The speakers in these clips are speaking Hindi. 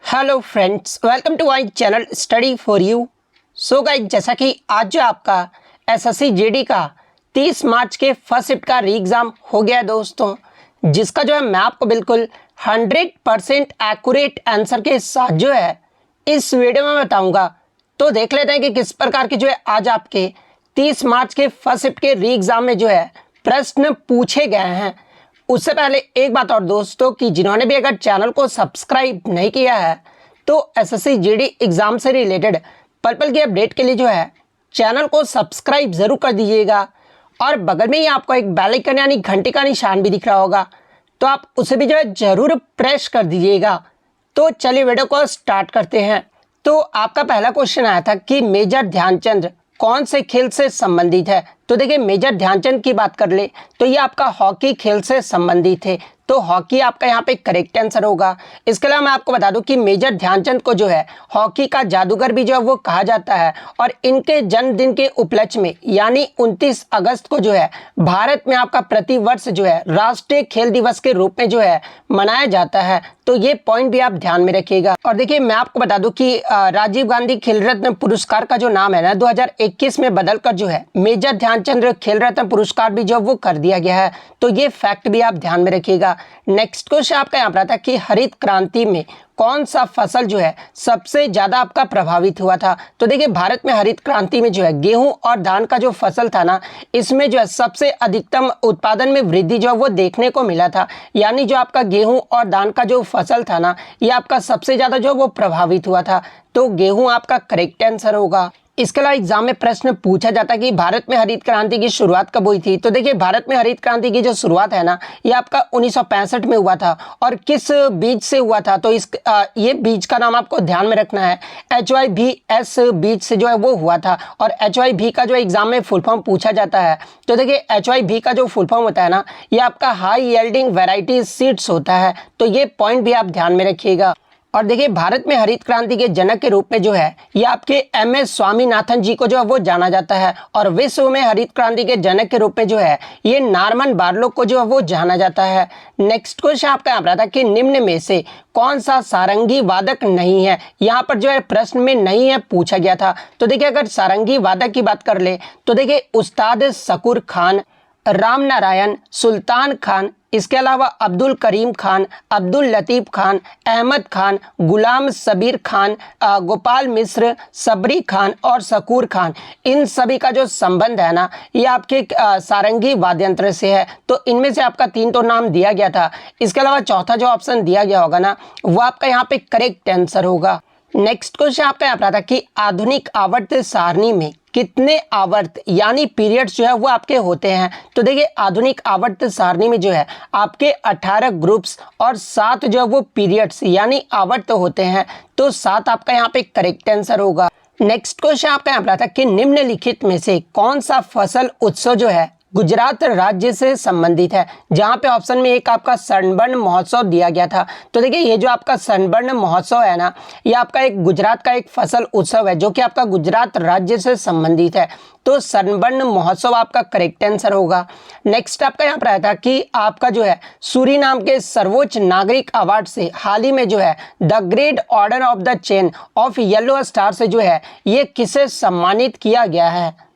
Hello friends, welcome to my channel study for you. So guys, जैसा कि आज जो आपका एसएससी जीडी का 30 मार्च के फर्स्ट शिफ्ट का री एग्ज़ाम हो गया है दोस्तों, जिसका जो है मैं आपको बिल्कुल 100% एक्यूरेट आंसर के साथ जो है इस वीडियो में बताऊंगा। तो देख लेते हैं कि किस प्रकार के जो है आज आपके 30 मार्च के फर्स्ट शिफ्ट के री एग्ज़ाम में जो है प्रश्न पूछे गए हैं। उससे पहले एक बात और दोस्तों, कि जिन्होंने भी अगर चैनल को सब्सक्राइब नहीं किया है तो एसएससी जीडी एग्ज़ाम से रिलेटेड पल पल की अपडेट के लिए जो है चैनल को सब्सक्राइब ज़रूर कर दीजिएगा। और बगल में ही आपको एक बेल आइकन यानी घंटे का निशान भी दिख रहा होगा, तो आप उसे भी जो है ज़रूर प्रेस कर दीजिएगा। तो चलिए वीडियो को स्टार्ट करते हैं। तो आपका पहला क्वेश्चन आया था कि मेजर ध्यानचंद कौन से खेल से संबंधित है। तो देखिए, मेजर ध्यानचंद की बात कर ले तो ये आपका हॉकी खेल से संबंधित है, तो हॉकी आपका यहाँ पे करेक्ट आंसर होगा। इसके अलावा मैं आपको बता दूं कि मेजर ध्यानचंद को जो है हॉकी का जादूगर भी जो है वो कहा जाता है, और इनके जन्मदिन के उपलक्ष्य में यानी 29 अगस्त को जो है भारत में आपका प्रतिवर्ष जो है राष्ट्रीय खेल दिवस के रूप में जो है मनाया जाता है। तो ये पॉइंट भी आप ध्यान में रखिएगा। और देखिए, मैं आपको बता दूं कि राजीव गांधी खेल रत्न पुरस्कार का जो नाम है ना 2021 में बदलकर जो है मेजर ध्यानचंद खेल रत्न पुरस्कार भी जो वो कर दिया गया है। तो ये फैक्ट भी आप ध्यान में रखिएगा। नेक्स्ट क्वेश्चन आपका यहाँ पर आता है कि हरित क्रांति में कौन सा फसल जो है सबसे ज्यादा आपका प्रभावित हुआ था। तो देखिए, भारत में हरित क्रांति में जो है गेहूं और धान का जो फसल था ना, इसमें जो है सबसे अधिकतम उत्पादन में वृद्धि जो है वो देखने को मिला था। यानी जो आपका गेहूं और धान का जो फसल था ना, ये आपका सबसे ज्यादा जो वो प्रभावित हुआ था। तो गेहूं आपका करेक्ट आंसर होगा। इसके अलावा एग्जाम में प्रश्न पूछा जाता है कि भारत में हरित क्रांति की शुरुआत कब हुई थी। तो देखिए, भारत में हरित क्रांति की जो शुरुआत है ना, ये आपका 1965 में हुआ था। और किस बीज से हुआ था, तो ये बीज का नाम आपको ध्यान में रखना है, HYBS बीज से जो है वो हुआ था। और HYB का जो एग्जाम में फुल फॉर्म पूछा जाता है, तो देखिए HYB का जो फुल फॉर्म होता है ना, ये आपका हाई यील्डिंग वैरायटी सीड्स होता है। तो ये पॉइंट भी आप ध्यान में रखिएगा। और देखिए, भारत में हरित क्रांति के जनक के रूप में जो है ये आपके MS स्वामीनाथन जी को जो है वो जाना जाता है। और विश्व में हरित क्रांति के जनक के रूप में जो है ये नॉर्मन बोरलॉग को जो है वो जाना जाता है। नेक्स्ट क्वेश्चन आपका यहाँ पर आता है कि निम्न में से कौन सा सारंगी वादक नहीं है। यहाँ पर जो है प्रश्न में नहीं है पूछा गया था। तो देखिए, अगर सारंगी वादक की बात कर ले तो देखिए उस्ताद शकूर खान, राम नारायण, सुल्तान खान, इसके अलावा अब्दुल करीम खान, अब्दुल लतीफ़ खान, अहमद खान, गुलाम सबीर खान, गोपाल मिश्र, सबरी खान और शकूर खान, इन सभी का जो संबंध है ना, ये आपके सारंगी वाद्य यंत्र से है। तो इनमें से आपका 3 तो नाम दिया गया था। इसके अलावा चौथा जो ऑप्शन दिया गया होगा ना, वो आपका यहाँ पे करेक्ट आंसर होगा। नेक्स्ट क्वेश्चन आपका यहाँ पर आता है कि आधुनिक आवर्त सारणी में कितने आवर्त यानी पीरियड्स जो है वो आपके होते हैं। तो देखिए, आधुनिक आवर्त सारणी में जो है आपके 18 ग्रुप्स और 7 जो है वो पीरियड्स यानी आवर्त होते हैं। तो 7 आपका यहाँ पे करेक्ट आंसर होगा। नेक्स्ट क्वेश्चन आपका यहाँ पर आता है कि निम्नलिखित में से कौन सा फसल उत्सव जो है गुजरात राज्य से संबंधित है। जहां पे ऑप्शन में एक आपका सनबर्न महोत्सव दिया गया था। तो देखिए, ये जो आपका सनबर्न महोत्सव है ना, ये आपका एक गुजरात का एक फसल उत्सव है जो कि आपका गुजरात राज्य से संबंधित है। तो सनबर्न महोत्सव आपका करेक्ट आंसर होगा। नेक्स्ट आपका यहाँ पर आया था कि आपका जो है सूरीनाम के सर्वोच्च नागरिक अवार्ड से हाल ही में जो है the great order of the chain of yellow star से जो है ये किसे सम्मानित किया गया है।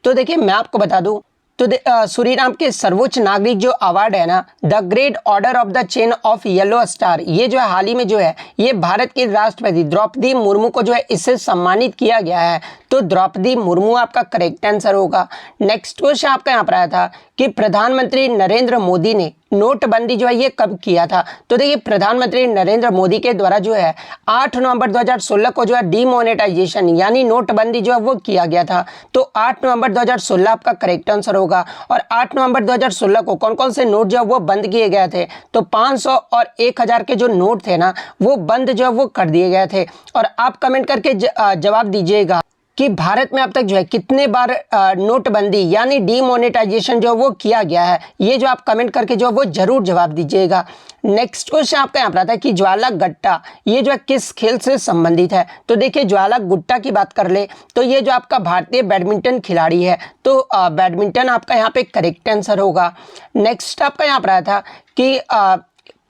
तो देखिए, मैं आपको बता दूं तो सूरीनाम के सर्वोच्च नागरिक जो अवार्ड है ना, the great order of the chain of yellow star, ये जो है हाल ही में जो है ये भारत की राष्ट्रपति द्रौपदी मुर्मू को जो है इससे सम्मानित किया गया है। तो द्रौपदी मुर्मू आपका करेक्ट आंसर होगा। नेक्स्ट क्वेश्चन आपका यहाँ पर आया था कि प्रधानमंत्री नरेंद्र मोदी ने नोटबंदी जो है ये कब किया था। तो देखिए, प्रधानमंत्री नरेंद्र मोदी के द्वारा जो है 8 नवंबर 2016 को जो है डीमोनेटाइजेशन यानी नोटबंदी जो है वो किया गया था। तो 8 नवंबर 2016 आपका करेक्ट आंसर होगा। और 8 नवंबर 2016 को कौन कौन से नोट जो है वो बंद किए गए थे। तो 500 और 1000 के जो नोट थे ना, वो बंद जो है वो कर दिए गए थे। और आप कमेंट करके जवाब दीजिएगा कि भारत में अब तक जो है कितने बार नोटबंदी यानी डीमोनेटाइजेशन जो वो किया गया है। ये जो आप कमेंट करके जो वो जरूर जवाब दीजिएगा। नेक्स्ट क्वेश्चन आपका यहाँ पर आता है कि ज्वाला गट्टा ये जो है किस खेल से संबंधित है। तो देखिए, ज्वाला गुट्टा की बात कर ले तो ये जो आपका भारतीय बैडमिंटन खिलाड़ी है। तो बैडमिंटन आपका यहाँ पे करेक्ट आंसर होगा। नेक्स्ट आपका यहाँ पर आया था कि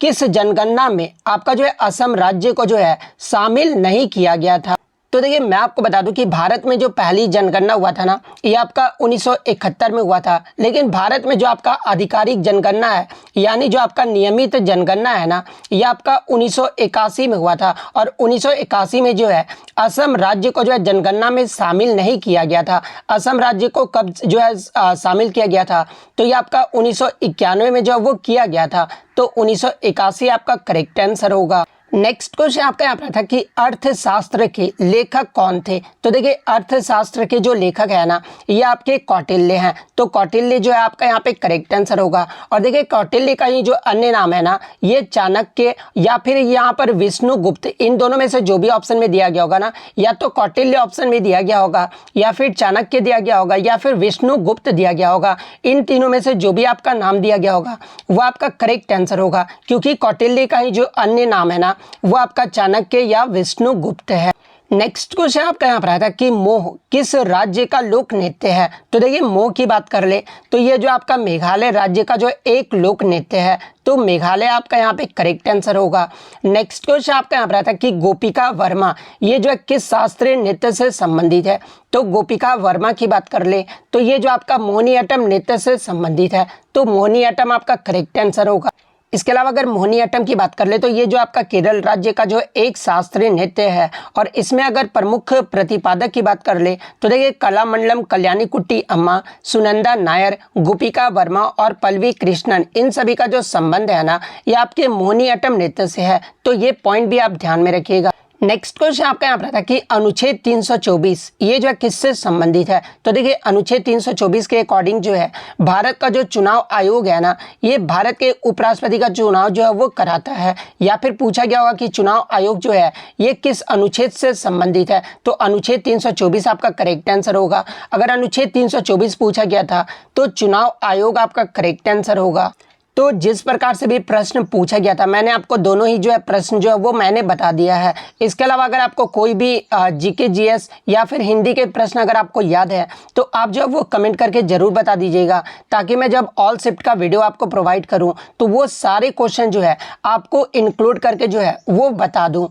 किस जनगणना में आपका जो है असम राज्य को जो है शामिल नहीं किया गया था। तो देखिए मैं आपको बता दूं कि भारत में जो पहली जनगणना हुआ था ना, ये आपका 1971 में हुआ था। लेकिन भारत में जो आपका आधिकारिक जनगणना है, यानी जो आपका नियमित जनगणना है ना, ये आपका 1981 में हुआ था। और 1981 में जो है असम राज्य को जो है जनगणना में शामिल नहीं किया गया था। असम राज्य को कब जो है शामिल किया गया था, तो ये आपका 1991 में जो वो किया गया था। तो 1981 आपका करेक्ट आंसर होगा। नेक्स्ट क्वेश्चन आपका यहाँ पर था कि अर्थशास्त्र के लेखक कौन थे। तो देखिए अर्थशास्त्र के जो लेखक है ना, ये आपके कौटिल्य हैं। तो कौटिल्य जो है आपका यहाँ पे करेक्ट आंसर होगा। और देखिए कौटिल्य का ही जो अन्य नाम है ना, ये चाणक्य या फिर यहाँ पर विष्णुगुप्त, इन दोनों में से जो भी ऑप्शन में दिया गया होगा ना, या तो कौटिल्य ऑप्शन में दिया गया होगा, या फिर चाणक्य दिया गया होगा, या फिर विष्णुगुप्त दिया गया होगा। इन तीनों में से जो भी आपका नाम दिया गया होगा वो आपका करेक्ट आंसर होगा, क्योंकि कौटिल्य का ही जो अन्य नाम है ना, वो आपका चाणक्य या विष्णुगुप्त है। नेक्स्ट क्वेश्चन आपका यहाँ पर आया था कि मोह किस राज्य का लोक नृत्य है। तो देखिए मोह की बात कर ले तो ये जो आपका मेघालय राज्य का जो एक लोक नृत्य है। तो मेघालय आपका यहाँ पे करेक्ट आंसर होगा। नेक्स्ट क्वेश्चन आपका यहाँ पर आया था कि गोपिका वर्मा ये जो है किस शास्त्रीय नृत्य से संबंधित है। तो गोपिका वर्मा की बात कर ले तो ये जो आपका मोहिनीअट्टम नृत्य से संबंधित है। तो मोहिनीअट्टम आपका करेक्ट आंसर होगा। इसके अलावा अगर मोहिनीअट्टम की बात कर ले तो ये जो आपका केरल राज्य का जो एक शास्त्रीय नृत्य है। और इसमें अगर प्रमुख प्रतिपादक की बात कर ले तो देखिए कलामंडलम कल्याणीकुट्टी अम्मा, सुनंदा नायर, गोपिका वर्मा और पल्लवी कृष्णन, इन सभी का जो संबंध है ना, ये आपके मोहिनीअट्टम नृत्य से है। तो ये पॉइंट भी आप ध्यान में रखिएगा। नेक्स्ट क्वेश्चन आपका यहाँ पर था कि अनुच्छेद 324 ये जो है किससे संबंधित है। तो देखिए अनुच्छेद 324 के अकॉर्डिंग जो है भारत का जो चुनाव आयोग है ना, ये भारत के उपराष्ट्रपति का चुनाव जो है वो कराता है। या फिर पूछा गया होगा कि चुनाव आयोग जो है ये किस अनुच्छेद से संबंधित है। तो अनुच्छेद 324 आपका करेक्ट आंसर होगा। अगर अनुच्छेद 324 पूछा गया था तो चुनाव आयोग आपका करेक्ट आंसर होगा। तो जिस प्रकार से भी प्रश्न पूछा गया था, मैंने आपको दोनों ही जो है प्रश्न जो है वो मैंने बता दिया है। इसके अलावा अगर आपको कोई भी जीके जीएस या फिर हिंदी के प्रश्न अगर आपको याद है तो आप जो है वो कमेंट करके ज़रूर बता दीजिएगा, ताकि मैं जब ऑल शिफ्ट का वीडियो आपको प्रोवाइड करूं तो वो सारे क्वेश्चन जो है आपको इंक्लूड करके जो है वो बता दूँ।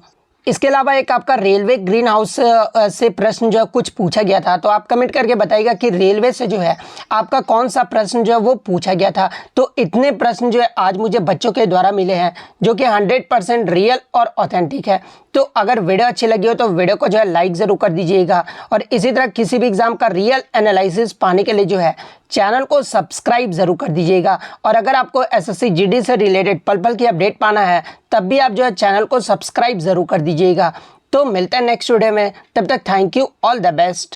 इसके अलावा एक आपका रेलवे ग्रीन हाउस से प्रश्न जो है कुछ पूछा गया था। तो आप कमेंट करके बताइएगा कि रेलवे से जो है आपका कौन सा प्रश्न जो है वो पूछा गया था। तो इतने प्रश्न जो है आज मुझे बच्चों के द्वारा मिले हैं जो कि 100% रियल और ऑथेंटिक है। तो अगर वीडियो अच्छी लगी हो तो वीडियो को जो है लाइक ज़रूर कर दीजिएगा। और इसी तरह किसी भी एग्जाम का रियल एनालिसिस पाने के लिए जो है चैनल को सब्सक्राइब ज़रूर कर दीजिएगा। और अगर आपको एसएससी जीडी से रिलेटेड पल पल की अपडेट पाना है तब भी आप जो है चैनल को सब्सक्राइब ज़रूर कर दीजिएगा। तो मिलते हैं नेक्स्ट वीडियो में, तब तक thank you, all the best.